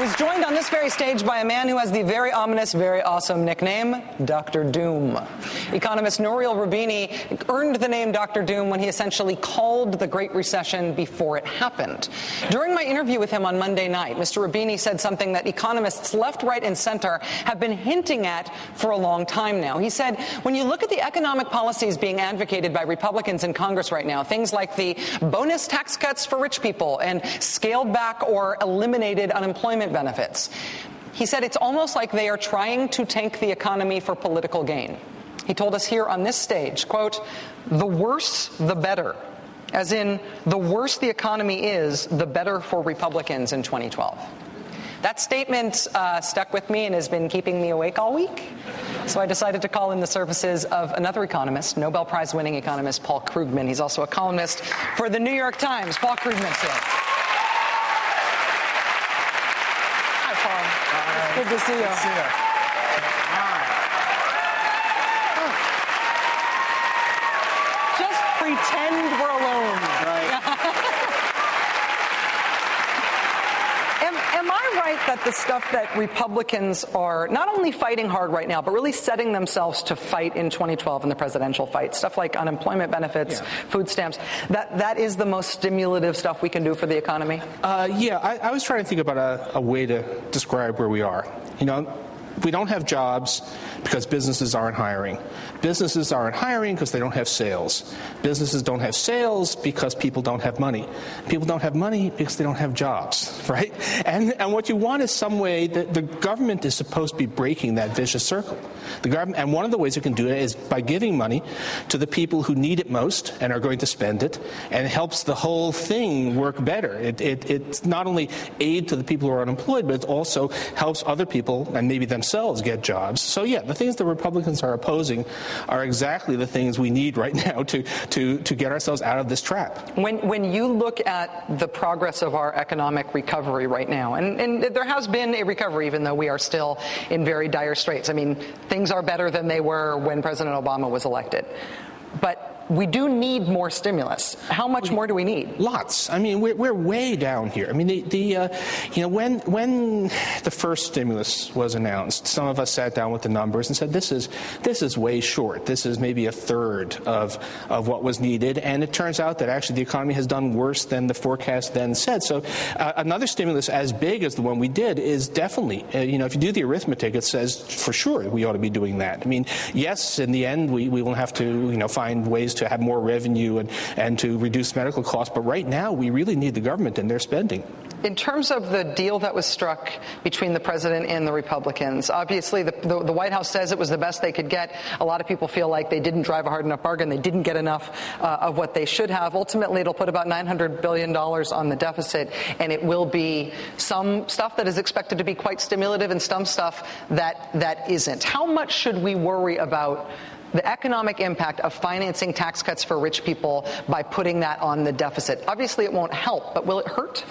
was joined on this very stage by a man who has the very ominous, very awesome nickname, Dr. Doom. Economist Nouriel Roubini earned the name Dr. Doom when he essentially called the Great Recession before it happened. During my interview with him on Monday night, Mr. Roubini said something that economists left, right, and center have been hinting at for a long time now. He said, when you look at the economic policies being advocated by Republicans in Congress right now, things like the bonus tax cuts for rich people and scaled back or eliminated unemployment benefits. He said it's almost like they are trying to tank the economy for political gain. He told us here on this stage, quote, the worse, the better. As in, the worse the economy is, the better for Republicans in 2012. That statement stuck with me and has been keeping me awake all week. So I decided to call in the services of another economist, Nobel Prize-winning economist Paul Krugman. He's also a columnist for the New York Times. Paul Krugman's here. Good to see you. Good to see you. All right. Just pretend we're alone. Right. Am I right that the stuff that Republicans are not only fighting hard right now, but really setting themselves to fight in 2012 in the presidential fight, stuff like unemployment benefits, food stamps, that is the most stimulative stuff we can do for the economy? I was trying to think about a way to describe where we are. You know, we don't have jobs because businesses aren't hiring. Businesses aren't hiring because they don't have sales. Businesses don't have sales because people don't have money. People don't have money because they don't have jobs, right? And what you want is some way that the government is supposed to be breaking that vicious circle. The government, and one of the ways it can do it is by giving money to the people who need it most and are going to spend it, and it helps the whole thing work better. It's not only aid to the people who are unemployed, but it also helps other people and maybe themselves get jobs. So the things the Republicans are opposing are exactly the things we need right now to get ourselves out of this trap. When you look at the progress of our economic recovery right now, and there has been a recovery even though we are still in very dire straits. I mean, things are better than they were when President Obama was elected. But we do need more stimulus. How much more do we need? Lots. I mean, we're way down here. I mean, when the first stimulus was announced, some of us sat down with the numbers and said, this is way short. This is maybe a third of what was needed. And it turns out that actually the economy has done worse than the forecast then said. So another stimulus as big as the one we did is definitely, if you do the arithmetic, it says for sure we ought to be doing that. I mean, yes, in the end, we will have to, find ways to have more revenue and to reduce medical costs. But right now, we really need the government and their spending. In terms of the deal that was struck between the president and the Republicans, obviously the White House says it was the best they could get. A lot of people feel like they didn't drive a hard enough bargain. They didn't get enough of what they should have. Ultimately, it'll put about $900 billion on the deficit, and it will be some stuff that is expected to be quite stimulative and some stuff that isn't. How much should we worry about the economic impact of financing tax cuts for rich people by putting that on the deficit? Obviously, it won't help, but will it hurt?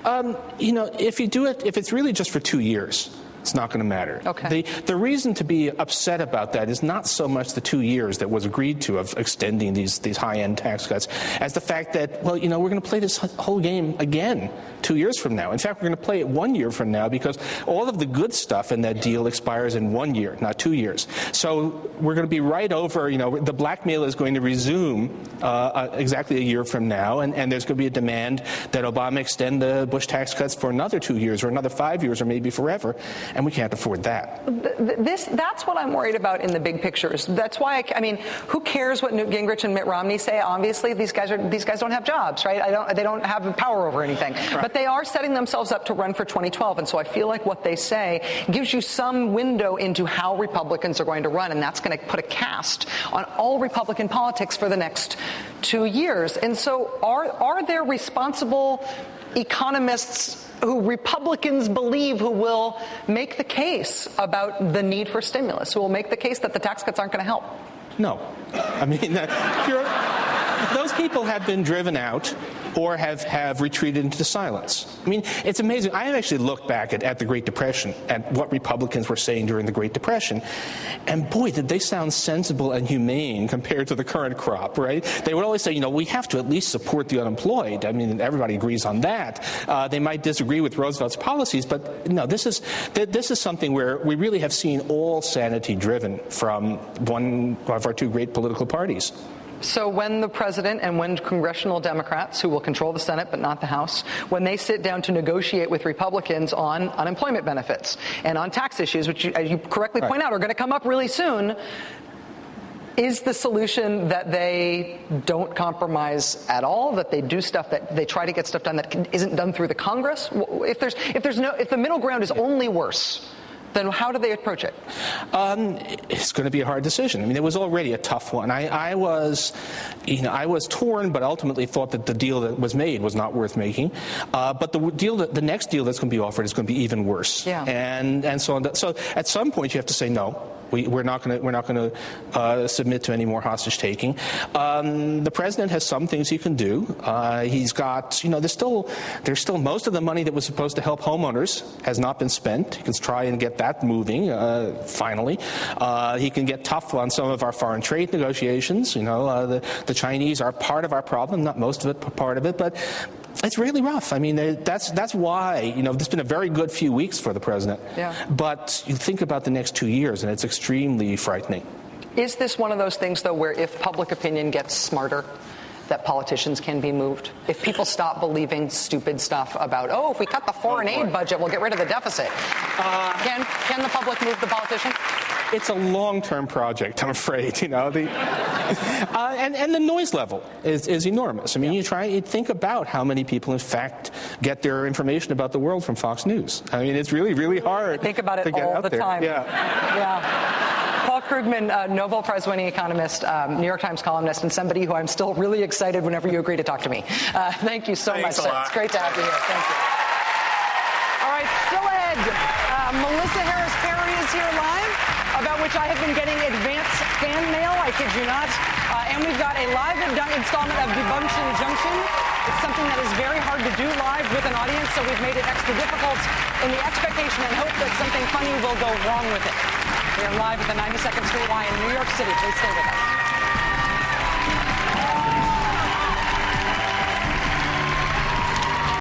If you do it, if it's really just for 2 years, it's not going to matter. Okay. The reason to be upset about that is not so much the 2 years that was agreed to of extending these high-end tax cuts as the fact that, we're going to play this whole game again 2 years from now. In fact, we're going to play it 1 year from now because all of the good stuff in that deal expires in 1 year, not 2 years. So we're going to be right over, the blackmail is going to resume exactly a year from now, and there's going to be a demand that Obama extend the Bush tax cuts for another 2 years or another 5 years or maybe forever. And we can't afford that. That's what I'm worried about in the big pictures. That's why, who cares what Newt Gingrich and Mitt Romney say? Obviously, these guys don't have jobs, right? They don't have power over anything. Right. But they are setting themselves up to run for 2012. And so I feel like what they say gives you some window into how Republicans are going to run. And that's going to put a cast on all Republican politics for the next 2 years. And so are there responsible economists who Republicans believe who will make the case about the need for stimulus, who will make the case that the tax cuts aren't going to help? No. those people have been driven out or have retreated into silence. I mean, it's amazing. I have actually looked back at the Great Depression, at what Republicans were saying during the Great Depression, and boy, did they sound sensible and humane compared to the current crop, right? They would always say, we have to at least support the unemployed. I mean, everybody agrees on that. They might disagree with Roosevelt's policies, but no, this is something where we really have seen all sanity driven from one of our two great political parties. So when the president and when congressional Democrats, who will control the Senate but not the House, when they sit down to negotiate with Republicans on unemployment benefits and on tax issues, which, as you correctly point out, are going to come up really soon, is the solution that they don't compromise at all, that they do stuff, that they try to get stuff done that isn't done through the Congress? If the middle ground is only worse, then how do they approach it? It's going to be a hard decision. I mean, it was already a tough one. I was torn, but ultimately thought that the deal that was made was not worth making. But the next deal that's going to be offered is going to be even worse. Yeah. And so at some point you have to say no. We're not going to submit to any more hostage taking. The president has some things he can do. He's got, there's still most of the money that was supposed to help homeowners has not been spent. He can try and get that moving. Finally, he can get tough on some of our foreign trade negotiations. The Chinese are part of our problem, not most of it, but part of it, but. It's really rough. I mean, that's why, it's been a very good few weeks for the president. Yeah. But you think about the next 2 years, and it's extremely frightening. Is this one of those things, though, where if public opinion gets smarter, that politicians can be moved? If people stop believing stupid stuff about, if we cut the foreign aid budget, we'll get rid of the deficit. Can the public move the politicians? It's a long-term project, I'm afraid. And the noise level is enormous. I mean, you think about how many people, in fact, get their information about the world from Fox News. I mean, it's really, really hard. Think about it all the time. Yeah. Paul Krugman, Nobel Prize-winning economist, New York Times columnist, and somebody who I'm still really excited whenever you agree to talk to me. Thank you so much. It's great to have you here. Thank you. All right, still ahead, Melissa Harris Perry is here live, about which I have been getting advanced fan mail, I kid you not. And we've got a live installment of Debunction Junction. It's something that is very hard to do live with an audience, so we've made it extra difficult in the expectation and hope that something funny will go wrong with it. We are live at the 92nd Street Y in New York City. Please stay with us.